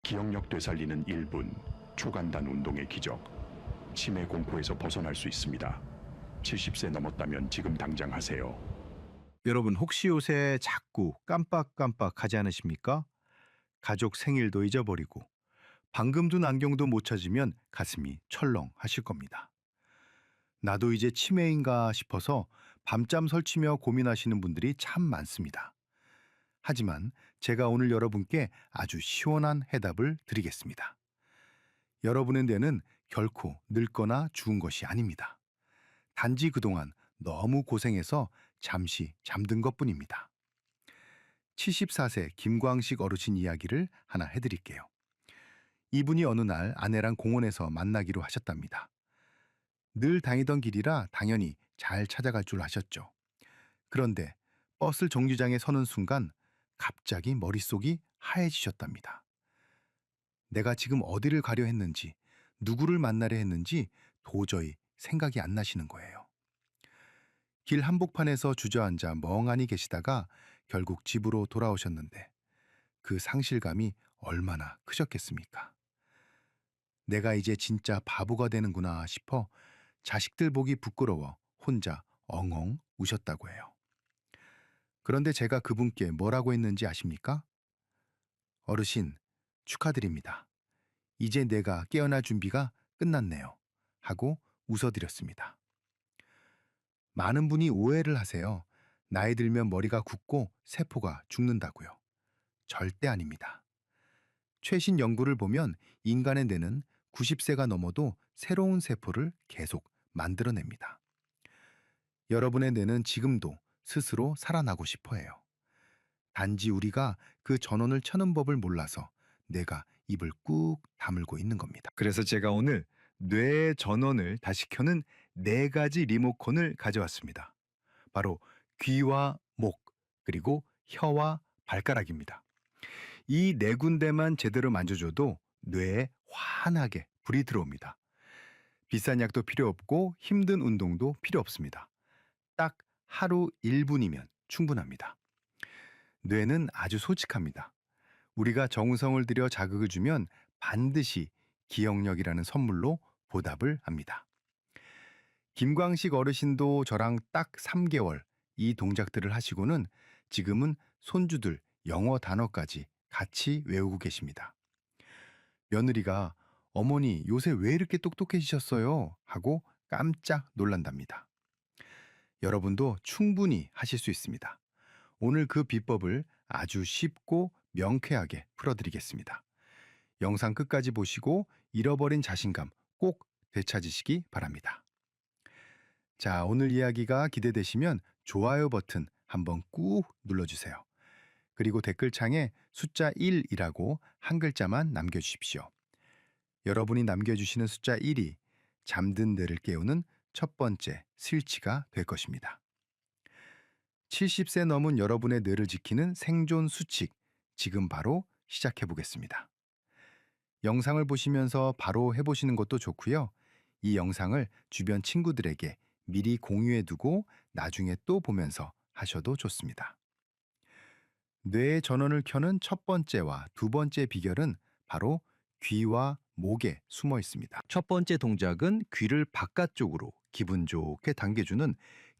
기억력 되살리는 1분 초간단 운동의 기적. 치매 공포에서 벗어날 수 있습니다. 70세 넘었다면 지금 당장 하세요. 여러분 혹시 요새 자꾸 깜빡깜빡하지 않으십니까? 가족 생일도 잊어버리고 방금 둔 안경도 못 찾으면 가슴이 철렁하실 겁니다. 나도 이제 치매인가 싶어서 밤잠 설치며 고민하시는 분들이 참 많습니다. 하지만 제가 오늘 여러분께 아주 시원한 해답을 드리겠습니다. 여러분의 뇌는 결코 늙거나 죽은 것이 아닙니다. 단지 그동안 너무 고생해서 잠시 잠든 것뿐입니다. 74세 김광식 어르신 이야기를 하나 해드릴게요. 이분이 어느 날 아내랑 공원에서 만나기로 하셨답니다. 늘 다니던 길이라 당연히 잘 찾아갈 줄 아셨죠. 그런데 버스 정류장에 서는 순간 갑자기 머릿속이 하얘지셨답니다. 내가 지금 어디를 가려 했는지, 누구를 만나려 했는지 도저히 생각이 안 나시는 거예요. 길 한복판에서 주저앉아 멍하니 계시다가 결국 집으로 돌아오셨는데 그 상실감이 얼마나 크셨겠습니까? 내가 이제 진짜 바보가 되는구나 싶어 자식들 보기 부끄러워 혼자 엉엉 우셨다고 해요. 그런데 제가 그분께 뭐라고 했는지 아십니까? 어르신, 축하드립니다. 이제 내가 깨어날 준비가 끝났네요. 하고 웃어드렸습니다. 많은 분이 오해를 하세요. 나이 들면 머리가 굳고 세포가 죽는다고요. 절대 아닙니다. 최신 연구를 보면 인간의 뇌는 90세가 넘어도 새로운 세포를 계속 만들어냅니다. 여러분의 뇌는 지금도 스스로 살아나고 싶어 해요. 단지 우리가 그 전원을 켜는 법을 몰라서 뇌가 입을 꾹 다물고 있는 겁니다. 그래서 제가 오늘 뇌의 전원을 다시 켜는 4가지 리모컨을 가져왔습니다. 바로 귀와 목, 그리고 혀와 발가락입니다. 이 4군데만 제대로 만져줘도 뇌에 환하게 불이 들어옵니다. 비싼 약도 필요 없고 힘든 운동도 필요 없습니다. 딱 하루 1분이면 충분합니다. 뇌는 아주 솔직합니다. 우리가 정성을 들여 자극을 주면 반드시 기억력이라는 선물로 보답을 합니다. 김광식 어르신도 저랑 딱 3개월 이 동작들을 하시고는 지금은 손주들 영어 단어까지 같이 외우고 계십니다. 며느리가 어머니 요새 왜 이렇게 똑똑해지셨어요? 하고 깜짝 놀란답니다. 여러분도 충분히 하실 수 있습니다. 오늘 그 비법을 아주 쉽고 명쾌하게 풀어드리겠습니다. 영상 끝까지 보시고 잃어버린 자신감 꼭 되찾으시기 바랍니다. 자, 오늘 이야기가 기대되시면 좋아요 버튼 한번 꾹 눌러주세요. 그리고 댓글창에 숫자 1이라고 한 글자만 남겨주십시오. 여러분이 남겨주시는 숫자 1이 잠든 뇌를 깨우는 첫 번째 스위치가 될 것입니다. 70세 넘은 여러분의 뇌를 지키는 생존 수칙, 지금 바로 시작해 보겠습니다. 영상을 보시면서 바로 해보시는 것도 좋고요. 이 영상을 주변 친구들에게 미리 공유해 두고 나중에 또 보면서 하셔도 좋습니다. 뇌의 전원을 켜는 첫 번째와 두 번째 비결은 바로 귀와 목에 숨어 있습니다. 첫 번째 동작은 귀를 바깥쪽으로 기분 좋게 당겨주는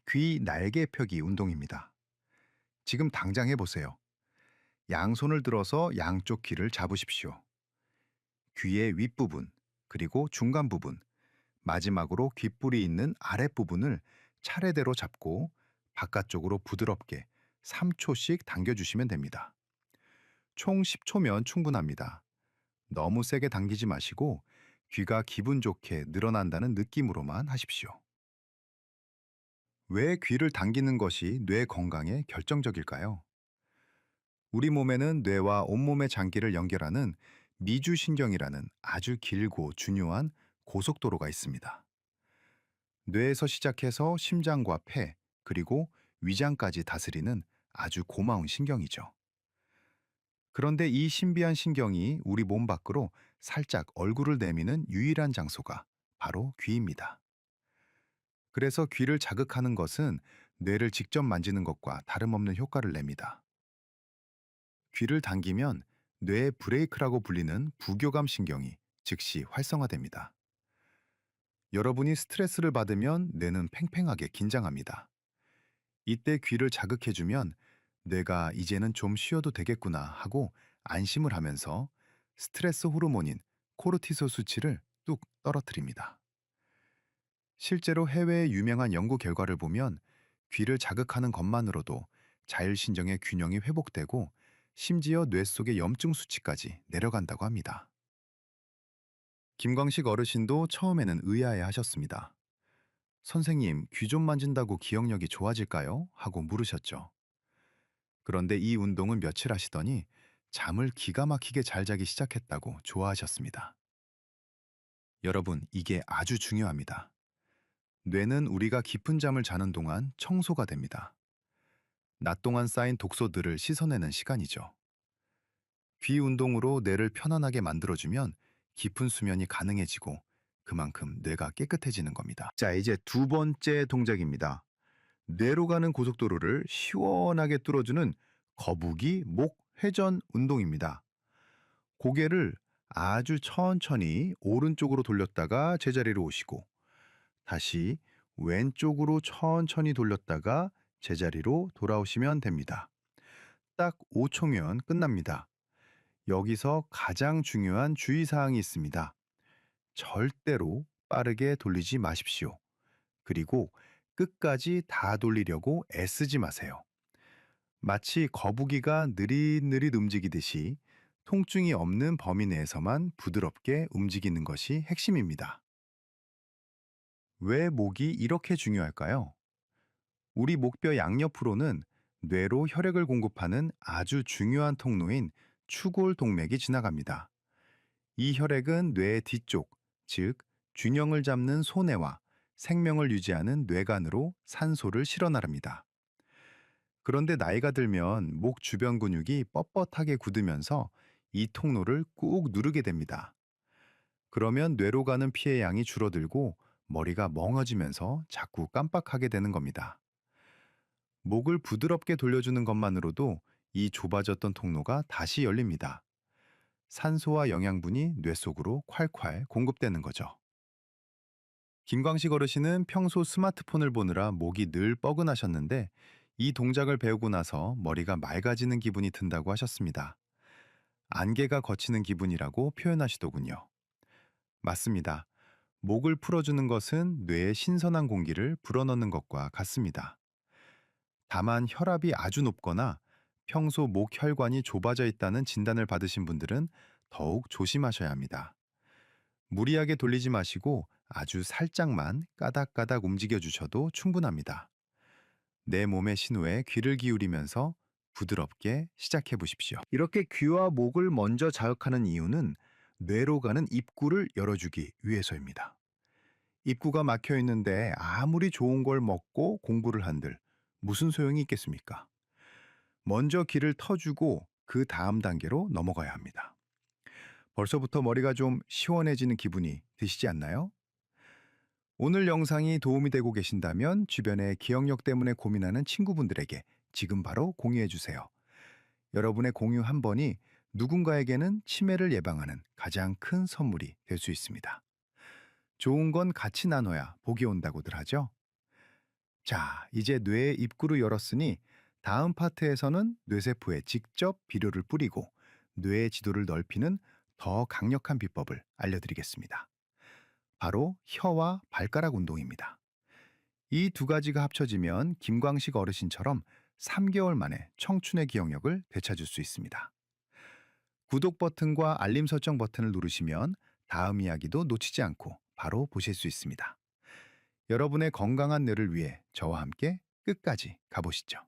귀 날개 펴기 운동입니다. 지금 당장 해보세요. 양손을 들어서 양쪽 귀를 잡으십시오. 귀의 윗부분, 그리고 중간 부분, 마지막으로 귓불이 있는 아랫부분을 차례대로 잡고 바깥쪽으로 부드럽게 3초씩 당겨주시면 됩니다. 총 10초면 충분합니다. 너무 세게 당기지 마시고 귀가 기분 좋게 늘어난다는 느낌으로만 하십시오. 왜 귀를 당기는 것이 뇌 건강에 결정적일까요? 우리 몸에는 뇌와 온몸의 장기를 연결하는 미주신경이라는 아주 길고 중요한 고속도로가 있습니다. 뇌에서 시작해서 심장과 폐, 그리고 위장까지 다스리는 아주 고마운 신경이죠. 그런데 이 신비한 신경이 우리 몸 밖으로 살짝 얼굴을 내미는 유일한 장소가 바로 귀입니다. 그래서 귀를 자극하는 것은 뇌를 직접 만지는 것과 다름없는 효과를 냅니다. 귀를 당기면 뇌 브레이크라고 불리는 부교감 신경이 즉시 활성화됩니다. 여러분이 스트레스를 받으면 뇌는 팽팽하게 긴장합니다. 이때 귀를 자극해주면 뇌가 이제는 좀 쉬어도 되겠구나 하고 안심을 하면서 스트레스 호르몬인 코르티솔 수치를 뚝 떨어뜨립니다. 실제로 해외의 유명한 연구 결과를 보면 귀를 자극하는 것만으로도 자율신경의 균형이 회복되고 심지어 뇌 속의 염증 수치까지 내려간다고 합니다. 김광식 어르신도 처음에는 의아해 하셨습니다. 선생님, 귀 좀 만진다고 기억력이 좋아질까요? 하고 물으셨죠. 그런데 이 운동을 며칠 하시더니 잠을 기가 막히게 잘 자기 시작했다고 좋아하셨습니다. 여러분, 이게 아주 중요합니다. 뇌는 우리가 깊은 잠을 자는 동안 청소가 됩니다. 낮 동안 쌓인 독소들을 씻어내는 시간이죠. 귀 운동으로 뇌를 편안하게 만들어주면 깊은 수면이 가능해지고 그만큼 뇌가 깨끗해지는 겁니다. 자, 이제 두 번째 동작입니다. 뇌로 가는 고속도로를 시원하게 뚫어주는 거북이 목 회전 운동입니다. 고개를 아주 천천히 오른쪽으로 돌렸다가 제자리로 오시고 다시 왼쪽으로 천천히 돌렸다가 제자리로 돌아오시면 됩니다. 딱 5초면 끝납니다. 여기서 가장 중요한 주의사항이 있습니다. 절대로 빠르게 돌리지 마십시오. 그리고 끝까지 다 돌리려고 애쓰지 마세요. 마치 거북이가 느릿느릿 움직이듯이 통증이 없는 범위 내에서만 부드럽게 움직이는 것이 핵심입니다. 왜 목이 이렇게 중요할까요? 우리 목뼈 양옆으로는 뇌로 혈액을 공급하는 아주 중요한 통로인 추골 동맥이 지나갑니다. 이 혈액은 뇌 뒤쪽, 즉 균형을 잡는 소뇌와 생명을 유지하는 뇌간으로 산소를 실어 나릅니다. 그런데 나이가 들면 목 주변 근육이 뻣뻣하게 굳으면서 이 통로를 꾹 누르게 됩니다. 그러면 뇌로 가는 피의 양이 줄어들고 머리가 멍해지면서 자꾸 깜빡하게 되는 겁니다. 목을 부드럽게 돌려주는 것만으로도 이 좁아졌던 통로가 다시 열립니다. 산소와 영양분이 뇌 속으로 콸콸 공급되는 거죠. 김광식 어르신은 평소 스마트폰을 보느라 목이 늘 뻐근하셨는데 이 동작을 배우고 나서 머리가 맑아지는 기분이 든다고 하셨습니다. 안개가 걷히는 기분이라고 표현하시더군요. 맞습니다. 목을 풀어주는 것은 뇌에 신선한 공기를 불어넣는 것과 같습니다. 다만 혈압이 아주 높거나 평소 목 혈관이 좁아져 있다는 진단을 받으신 분들은 더욱 조심하셔야 합니다. 무리하게 돌리지 마시고 아주 살짝만 까닥까닥 움직여 주셔도 충분합니다. 내 몸의 신호에 귀를 기울이면서 부드럽게 시작해 보십시오. 이렇게 귀와 목을 먼저 자극하는 이유는 뇌로 가는 입구를 열어주기 위해서입니다. 입구가 막혀 있는데 아무리 좋은 걸 먹고 공부를 한들 무슨 소용이 있겠습니까? 먼저 귀를 터주고 그 다음 단계로 넘어가야 합니다. 벌써부터 머리가 좀 시원해지는 기분이 드시지 않나요? 오늘 영상이 도움이 되고 계신다면 주변에 기억력 때문에 고민하는 친구분들에게 지금 바로 공유해 주세요. 여러분의 공유 한 번이 누군가에게는 치매를 예방하는 가장 큰 선물이 될 수 있습니다. 좋은 건 같이 나눠야 복이 온다고들 하죠. 자, 이제 뇌의 입구를 열었으니 다음 파트에서는 뇌세포에 직접 비료를 뿌리고 뇌의 지도를 넓히는 더 강력한 비법을 알려드리겠습니다. 바로 혀와 발가락 운동입니다. 이 두 가지가 합쳐지면 김광식 어르신처럼 3개월 만에 청춘의 기억력을 되찾을 수 있습니다. 구독 버튼과 알림 설정 버튼을 누르시면 다음 이야기도 놓치지 않고 바로 보실 수 있습니다. 여러분의 건강한 뇌를 위해 저와 함께 끝까지 가보시죠.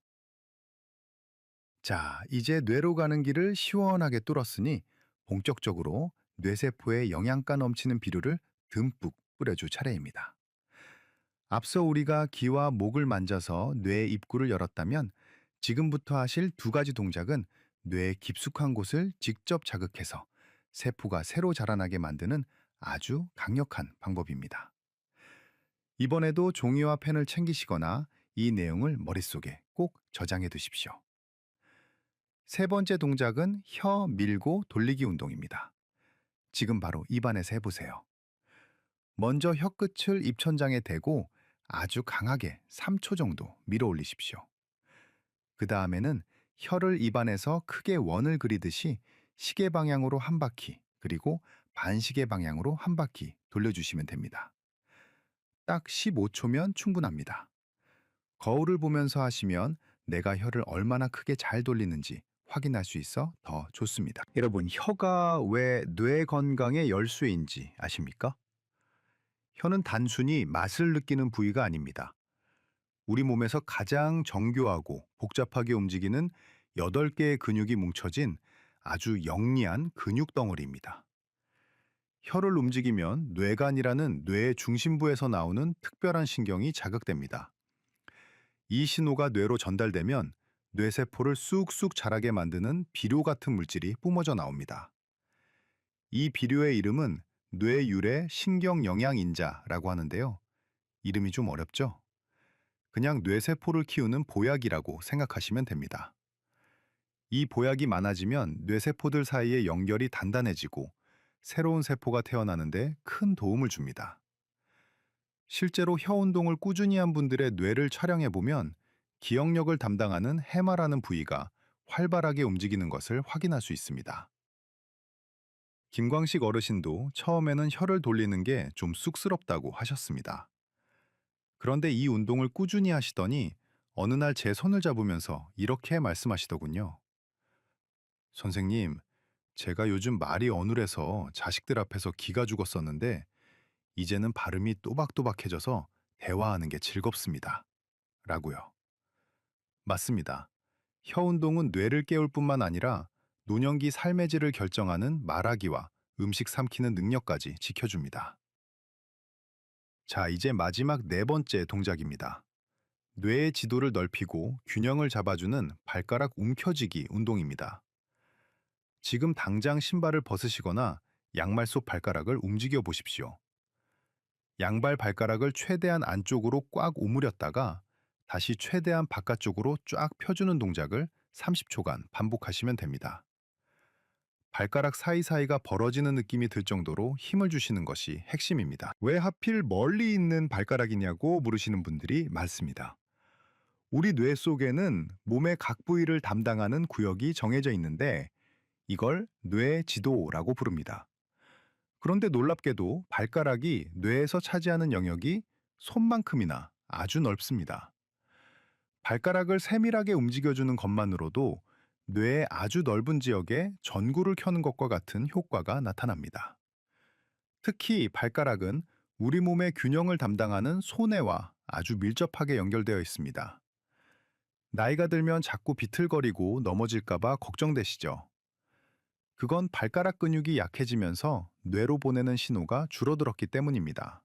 자, 이제 뇌로 가는 길을 시원하게 뚫었으니 본격적으로 뇌세포에 영양가 넘치는 비료를 듬뿍 뿌려줄 차례입니다. 앞서 우리가 귀와 목을 만져서 뇌의 입구를 열었다면 지금부터 하실 두 가지 동작은 뇌의 깊숙한 곳을 직접 자극해서 세포가 새로 자라나게 만드는 아주 강력한 방법입니다. 이번에도 종이와 펜을 챙기시거나 이 내용을 머릿속에 꼭 저장해 두십시오. 세 번째 동작은 혀 밀고 돌리기 운동입니다. 지금 바로 입안에서 해보세요. 먼저 혀끝을 입천장에 대고 아주 강하게 3초 정도 밀어 올리십시오. 그 다음에는 혀를 입안에서 크게 원을 그리듯이 시계 방향으로 한 바퀴, 그리고 반시계 방향으로 한 바퀴 돌려주시면 됩니다. 딱 15초면 충분합니다. 거울을 보면서 하시면 내가 혀를 얼마나 크게 잘 돌리는지 확인할 수 있어 더 좋습니다. 여러분, 혀가 왜 뇌 건강의 열쇠인지 아십니까? 혀는 단순히 맛을 느끼는 부위가 아닙니다. 우리 몸에서 가장 정교하고 복잡하게 움직이는 8개의 근육이 뭉쳐진 아주 영리한 근육 덩어리입니다. 혀를 움직이면 뇌간이라는 뇌의 중심부에서 나오는 특별한 신경이 자극됩니다. 이 신호가 뇌로 전달되면 뇌세포를 쑥쑥 자라게 만드는 비료 같은 물질이 뿜어져 나옵니다. 이 비료의 이름은 뇌유래 신경영양인자라고 하는데요. 이름이 좀 어렵죠? 그냥 뇌세포를 키우는 보약이라고 생각하시면 됩니다. 이 보약이 많아지면 뇌세포들 사이의 연결이 단단해지고 새로운 세포가 태어나는데 큰 도움을 줍니다. 실제로 혀 운동을 꾸준히 한 분들의 뇌를 촬영해 보면 기억력을 담당하는 해마라는 부위가 활발하게 움직이는 것을 확인할 수 있습니다. 김광식 어르신도 처음에는 혀를 돌리는 게 좀 쑥스럽다고 하셨습니다. 그런데 이 운동을 꾸준히 하시더니 어느 날 제 손을 잡으면서 이렇게 말씀하시더군요. 선생님, 제가 요즘 말이 어눌해서 자식들 앞에서 기가 죽었었는데 이제는 발음이 또박또박해져서 대화하는 게 즐겁습니다. 라고요. 맞습니다. 혀 운동은 뇌를 깨울 뿐만 아니라 노년기 삶의 질을 결정하는 말하기와 음식 삼키는 능력까지 지켜줍니다. 자, 이제 마지막 네 번째 동작입니다. 뇌의 지도를 넓히고 균형을 잡아주는 발가락 움켜쥐기 운동입니다. 지금 당장 신발을 벗으시거나 양말 속 발가락을 움직여 보십시오. 양발 발가락을 최대한 안쪽으로 꽉 오므렸다가 다시 최대한 바깥쪽으로 쫙 펴주는 동작을 30초간 반복하시면 됩니다. 발가락 사이사이가 벌어지는 느낌이 들 정도로 힘을 주시는 것이 핵심입니다. 왜 하필 멀리 있는 발가락이냐고 물으시는 분들이 많습니다. 우리 뇌 속에는 몸의 각 부위를 담당하는 구역이 정해져 있는데 이걸 뇌지도라고 부릅니다. 그런데 놀랍게도 발가락이 뇌에서 차지하는 영역이 손만큼이나 아주 넓습니다. 발가락을 세밀하게 움직여주는 것만으로도 뇌의 아주 넓은 지역에 전구를 켜는 것과 같은 효과가 나타납니다. 특히 발가락은 우리 몸의 균형을 담당하는 손해와 아주 밀접하게 연결되어 있습니다. 나이가 들면 자꾸 비틀거리고 넘어질까봐 걱정되시죠? 그건 발가락 근육이 약해지면서 뇌로 보내는 신호가 줄어들었기 때문입니다.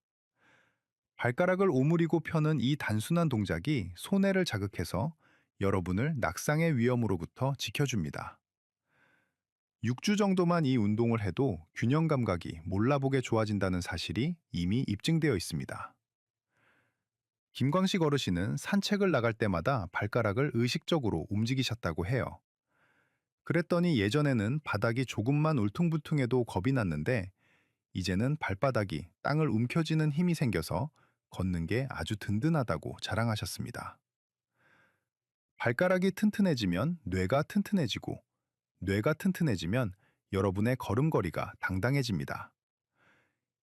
발가락을 오므리고 펴는 이 단순한 동작이 손해를 자극해서 여러분을 낙상의 위험으로부터 지켜줍니다. 6주 정도만 이 운동을 해도 균형 감각이 몰라보게 좋아진다는 사실이 이미 입증되어 있습니다. 김광식 어르신은 산책을 나갈 때마다 발가락을 의식적으로 움직이셨다고 해요. 그랬더니 예전에는 바닥이 조금만 울퉁불퉁해도 겁이 났는데 이제는 발바닥이 땅을 움켜쥐는 힘이 생겨서 걷는 게 아주 든든하다고 자랑하셨습니다. 발가락이 튼튼해지면 뇌가 튼튼해지고 뇌가 튼튼해지면 여러분의 걸음걸이가 당당해집니다.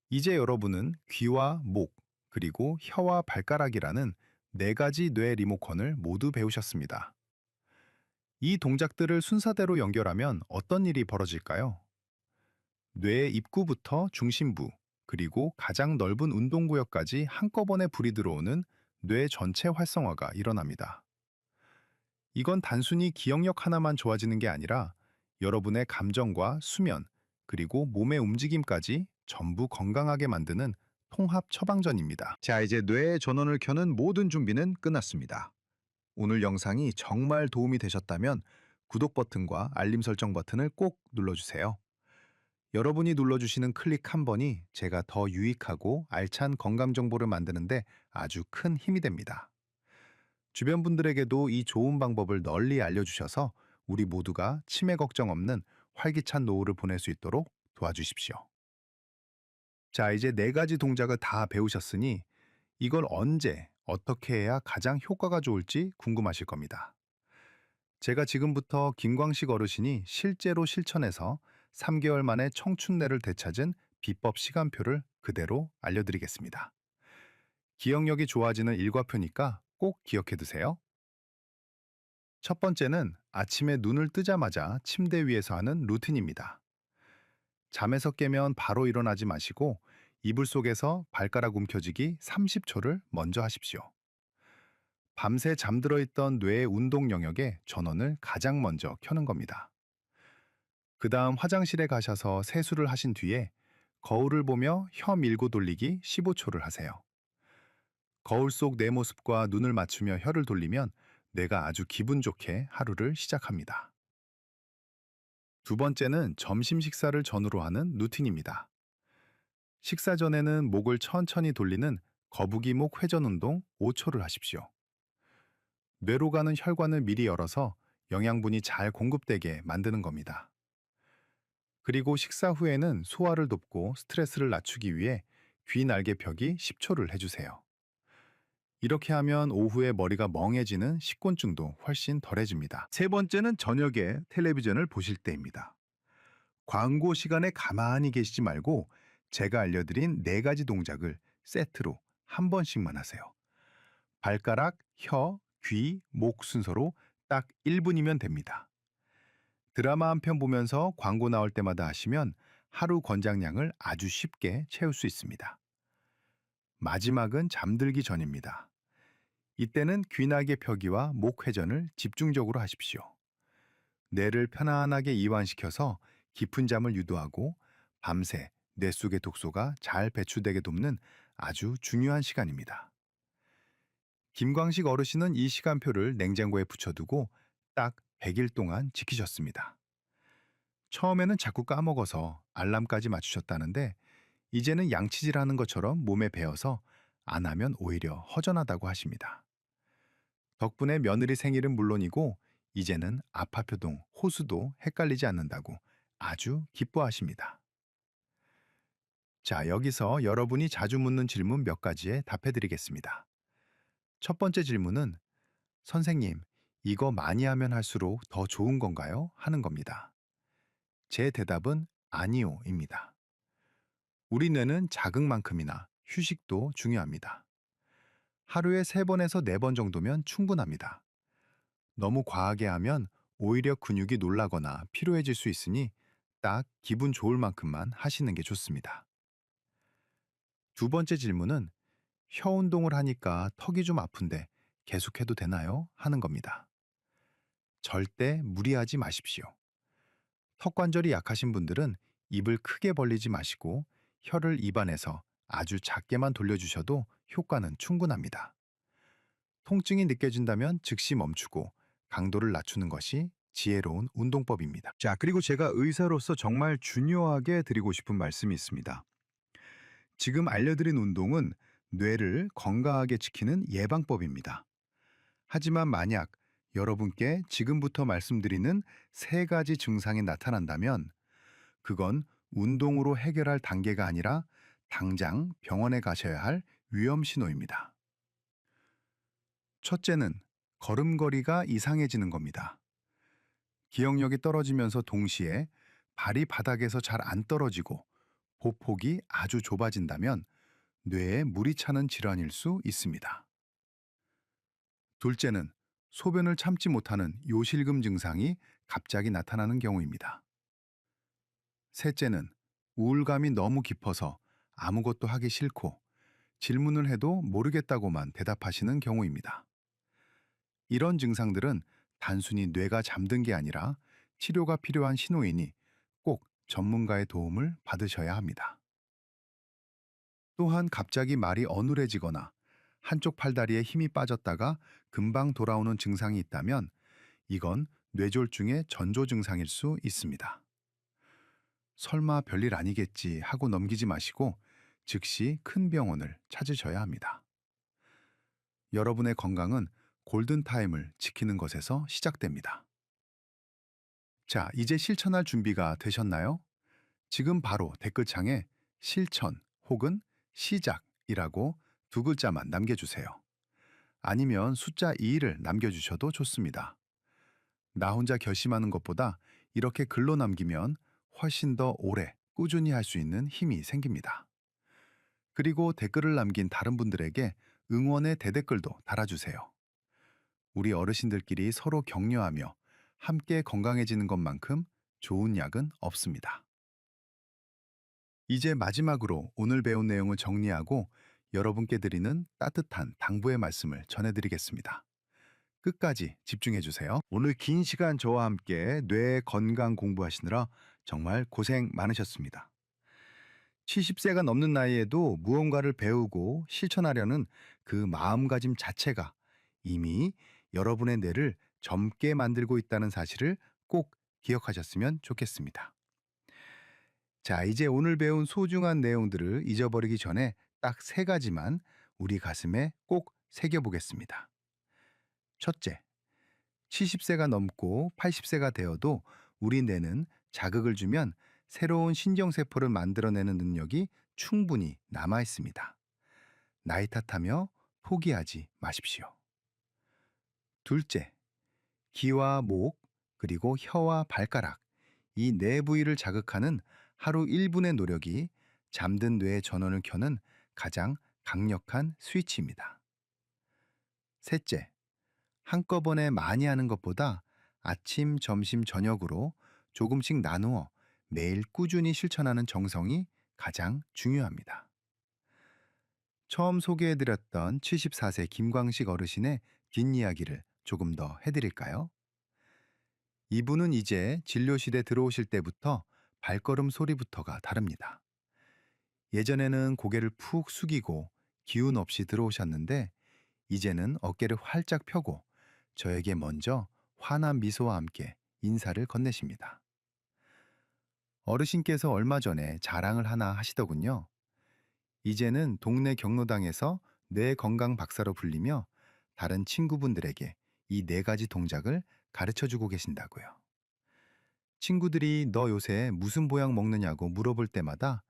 이제 여러분은 귀와 목, 그리고 혀와 발가락이라는 4가지 뇌 리모컨을 모두 배우셨습니다. 이 동작들을 순서대로 연결하면 어떤 일이 벌어질까요? 뇌의 입구부터 중심부, 그리고 가장 넓은 운동구역까지 한꺼번에 불이 들어오는 뇌 전체 활성화가 일어납니다. 이건 단순히 기억력 하나만 좋아지는 게 아니라 여러분의 감정과 수면, 그리고 몸의 움직임까지 전부 건강하게 만드는 통합 처방전입니다. 자, 이제 뇌의 전원을 켜는 모든 준비는 끝났습니다. 오늘 영상이 정말 도움이 되셨다면 구독 버튼과 알림 설정 버튼을 꼭 눌러주세요. 여러분이 눌러주시는 클릭 한 번이 제가 더 유익하고 알찬 건강 정보를 만드는데 아주 큰 힘이 됩니다. 주변 분들에게도 이 좋은 방법을 널리 알려주셔서 우리 모두가 치매 걱정 없는 활기찬 노후를 보낼 수 있도록 도와주십시오. 자, 이제 네 가지 동작을 다 배우셨으니 이걸 언제, 어떻게 해야 가장 효과가 좋을지 궁금하실 겁니다. 제가 지금부터 김광식 어르신이 실제로 실천해서 3개월 만에 청춘내를 되찾은 비법 시간표를 그대로 알려드리겠습니다. 기억력이 좋아지는 일과표니까 꼭 기억해 두세요. 첫 번째는 아침에 눈을 뜨자마자 침대 위에서 하는 루틴입니다. 잠에서 깨면 바로 일어나지 마시고 이불 속에서 발가락 움켜쥐기 30초를 먼저 하십시오. 밤새 잠들어 있던 뇌의 운동 영역에 전원을 가장 먼저 켜는 겁니다. 그 다음 화장실에 가셔서 세수를 하신 뒤에 거울을 보며 혀 밀고 돌리기 15초를 하세요. 거울 속 내 모습과 눈을 맞추며 혀를 돌리면 뇌가 아주 기분 좋게 하루를 시작합니다. 두 번째는 점심 식사를 전후로 하는 루틴입니다. 식사 전에는 목을 천천히 돌리는 거북이 목 회전 운동 5초를 하십시오. 뇌로 가는 혈관을 미리 열어서 영양분이 잘 공급되게 만드는 겁니다. 그리고 식사 후에는 소화를 돕고 스트레스를 낮추기 위해 귀 날개 펴기 10초를 해주세요. 이렇게 하면 오후에 머리가 멍해지는 식곤증도 훨씬 덜해집니다. 세 번째는 저녁에 텔레비전을 보실 때입니다. 광고 시간에 가만히 계시지 말고 제가 알려드린 네 가지 동작을 세트로 한 번씩만 하세요. 발가락, 혀, 귀, 목 순서로 딱 1분이면 됩니다. 드라마 한 편 보면서 광고 나올 때마다 하시면 하루 권장량을 아주 쉽게 채울 수 있습니다. 마지막은 잠들기 전입니다. 이때는 귀날개 펴기와 목 회전을 집중적으로 하십시오. 뇌를 편안하게 이완시켜서 깊은 잠을 유도하고 밤새 뇌 속의 독소가 잘 배출되게 돕는 아주 중요한 시간입니다. 김광식 어르신은 이 시간표를 냉장고에 붙여두고 딱 100일 동안 지키셨습니다. 처음에는 자꾸 까먹어서 알람까지 맞추셨다는데 이제는 양치질하는 것처럼 몸에 배어서 안 하면 오히려 허전하다고 하십니다. 덕분에 며느리 생일은 물론이고 이제는 아파표동, 호수도 헷갈리지 않는다고 아주 기뻐하십니다. 자, 여기서 여러분이 자주 묻는 질문 몇 가지에 답해 드리겠습니다. 첫 번째 질문은 선생님, 이거 많이 하면 할수록 더 좋은 건가요? 하는 겁니다. 제 대답은 아니요입니다. 우리 뇌는 자극만큼이나 휴식도 중요합니다. 하루에 3번에서 4번 정도면 충분합니다. 너무 과하게 하면 오히려 근육이 놀라거나 피로해질 수 있으니 딱 기분 좋을 만큼만 하시는 게 좋습니다. 두 번째 질문은 혀 운동을 하니까 턱이 좀 아픈데 계속해도 되나요? 하는 겁니다. 절대 무리하지 마십시오. 턱 관절이 약하신 분들은 입을 크게 벌리지 마시고 혀를 입안에서 아주 작게만 돌려주셔도 효과는 충분합니다. 통증이 느껴진다면 즉시 멈추고 강도를 낮추는 것이 지혜로운 운동법입니다. 자, 그리고 제가 의사로서 정말 중요하게 드리고 싶은 말씀이 있습니다. 지금 알려드린 운동은 뇌를 건강하게 지키는 예방법입니다. 하지만 만약 여러분께 지금부터 말씀드리는 3가지 증상이 나타난다면 그건 운동으로 해결할 단계가 아니라 당장 병원에 가셔야 할 위험 신호입니다. 첫째는 걸음걸이가 이상해지는 겁니다. 기억력이 떨어지면서 동시에 발이 바닥에서 잘 안 떨어지고 보폭이 아주 좁아진다면 뇌에 물이 차는 질환일 수 있습니다. 둘째는 소변을 참지 못하는 요실금 증상이 갑자기 나타나는 경우입니다. 셋째는 우울감이 너무 깊어서 아무것도 하기 싫고 질문을 해도 모르겠다고만 대답하시는 경우입니다. 이런 증상들은 단순히 뇌가 잠든 게 아니라 치료가 필요한 신호이니 꼭 전문가의 도움을 받으셔야 합니다. 또한 갑자기 말이 어눌해지거나 한쪽 팔다리에 힘이 빠졌다가 금방 돌아오는 증상이 있다면 이건 뇌졸중의 전조 증상일 수 있습니다. 설마 별일 아니겠지 하고 넘기지 마시고 즉시 큰 병원을 찾으셔야 합니다. 여러분의 건강은 골든타임을 지키는 것에서 시작됩니다. 자, 이제 실천할 준비가 되셨나요? 지금 바로 댓글창에 실천 혹은 시작이라고 두 글자만 남겨주세요. 아니면 숫자 2를 남겨주셔도 좋습니다. 나 혼자 결심하는 것보다 이렇게 글로 남기면 훨씬 더 오래 꾸준히 할 수 있는 힘이 생깁니다. 그리고 댓글을 남긴 다른 분들에게 응원의 대댓글도 달아주세요. 우리 어르신들끼리 서로 격려하며 함께 건강해지는 것만큼 좋은 약은 없습니다. 이제 마지막으로 오늘 배운 내용을 정리하고 여러분께 드리는 따뜻한 당부의 말씀을 전해드리겠습니다. 끝까지 집중해 주세요. 오늘 긴 시간 저와 함께 뇌 건강 공부하시느라 정말 고생 많으셨습니다. 70세가 넘는 나이에도 무언가를 배우고 실천하려는 그 마음가짐 자체가 이미 여러분의 뇌를 젊게 만들고 있다는 사실을 꼭 기억하셨으면 좋겠습니다. 자, 이제 오늘 배운 소중한 내용들을 잊어버리기 전에 딱 세 가지만 우리 가슴에 꼭 새겨보겠습니다. 첫째, 70세가 넘고 80세가 되어도 우리 뇌는 자극을 주면 새로운 신경세포를 만들어내는 능력이 충분히 남아 있습니다. 나이 탓하며 포기하지 마십시오. 둘째, 귀와 목, 그리고 혀와 발가락, 이 네 부위를 자극하는 하루 1분의 노력이 잠든 뇌의 전원을 켜는 가장 강력한 스위치입니다. 셋째, 한꺼번에 많이 하는 것보다 아침, 점심, 저녁으로 조금씩 나누어 매일 꾸준히 실천하는 정성이 가장 중요합니다. 처음 소개해드렸던 74세 김광식 어르신의 뒷이야기를 조금 더 해드릴까요? 이분은 이제 진료실에 들어오실 때부터 발걸음 소리부터가 다릅니다. 예전에는 고개를 푹 숙이고 기운 없이 들어오셨는데 이제는 어깨를 활짝 펴고 저에게 먼저 환한 미소와 함께 인사를 건네십니다. 어르신께서 얼마 전에 자랑을 하나 하시더군요. 이제는 동네 경로당에서 뇌 건강 박사로 불리며 다른 친구분들에게 이 네 가지 동작을 가르쳐 주고 계신다고요. 친구들이 너 요새 무슨 보약 먹느냐고 물어볼 때마다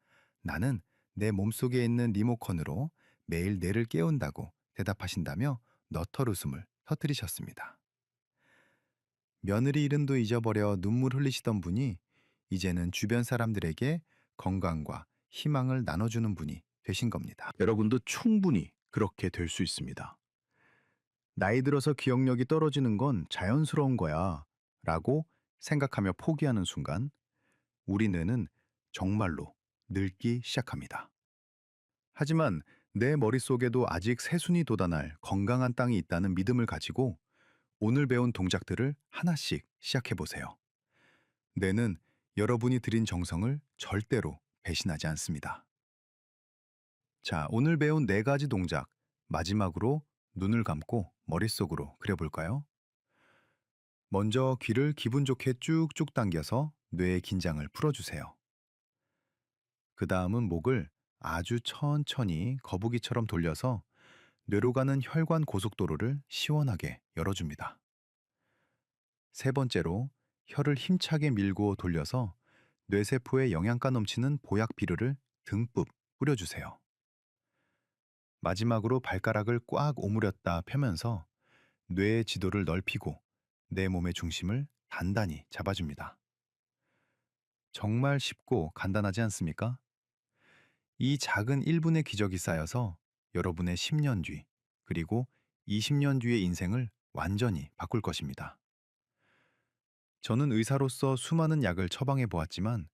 나는 내 몸속에 있는 리모컨으로 매일 뇌를 깨운다고 대답하신다며 너털 웃음을 터뜨리셨습니다. 며느리 이름도 잊어버려 눈물 흘리시던 분이 이제는 주변 사람들에게 건강과 희망을 나눠주는 분이 되신 겁니다. 여러분도 충분히 그렇게 될 수 있습니다. 나이 들어서 기억력이 떨어지는 건 자연스러운 거야 라고 생각하며 포기하는 순간 우리 뇌는 정말로 늙기 시작합니다. 하지만 내 머릿속에도 아직 새순이 돋아날 건강한 땅이 있다는 믿음을 가지고 오늘 배운 동작들을 하나씩 시작해 보세요. 뇌는 여러분이 들인 정성을 절대로 배신하지 않습니다. 자, 오늘 배운 네 가지 동작 마지막으로 눈을 감고 머릿속으로 그려볼까요? 먼저 귀를 기분 좋게 쭉쭉 당겨서 뇌의 긴장을 풀어주세요. 그 다음은 목을 아주 천천히 거북이처럼 돌려서 뇌로 가는 혈관 고속도로를 시원하게 열어줍니다. 세 번째로 혀를 힘차게 밀고 돌려서 뇌세포에 영양가 넘치는 보약 비료를 듬뿍 뿌려주세요. 마지막으로 발가락을 꽉 오므렸다 펴면서 뇌의 지도를 넓히고 내 몸의 중심을 단단히 잡아줍니다. 정말 쉽고 간단하지 않습니까? 이 작은 1분의 기적이 쌓여서 여러분의 10년 뒤, 그리고 20년 뒤의 인생을 완전히 바꿀 것입니다. 저는 의사로서 수많은 약을 처방해 보았지만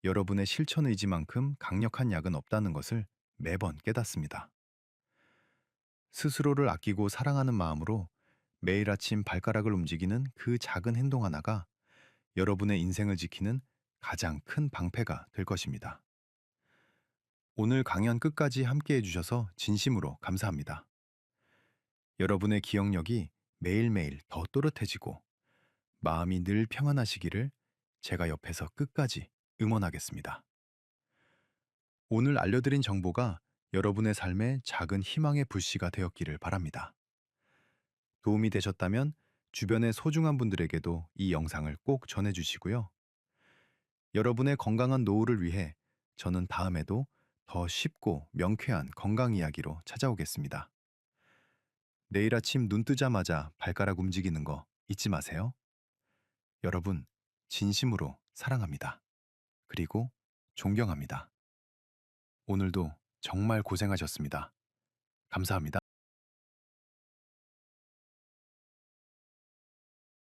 여러분의 실천 의지만큼 강력한 약은 없다는 것을 매번 깨닫습니다. 스스로를 아끼고 사랑하는 마음으로 매일 아침 발가락을 움직이는 그 작은 행동 하나가 여러분의 인생을 지키는 가장 큰 방패가 될 것입니다. 오늘 강연 끝까지 함께 해주셔서 진심으로 감사합니다. 여러분의 기억력이 매일매일 더 또렷해지고 마음이 늘 평안하시기를 제가 옆에서 끝까지 응원하겠습니다. 오늘 알려드린 정보가 여러분의 삶에 작은 희망의 불씨가 되었기를 바랍니다. 도움이 되셨다면 주변의 소중한 분들에게도 이 영상을 꼭 전해주시고요. 여러분의 건강한 노후를 위해 저는 다음에도 더 쉽고 명쾌한 건강 이야기로 찾아오겠습니다. 내일 아침 눈 뜨자마자 발가락 움직이는 거 잊지 마세요. 여러분, 진심으로 사랑합니다. 그리고 존경합니다. 오늘도 정말 고생하셨습니다. 감사합니다.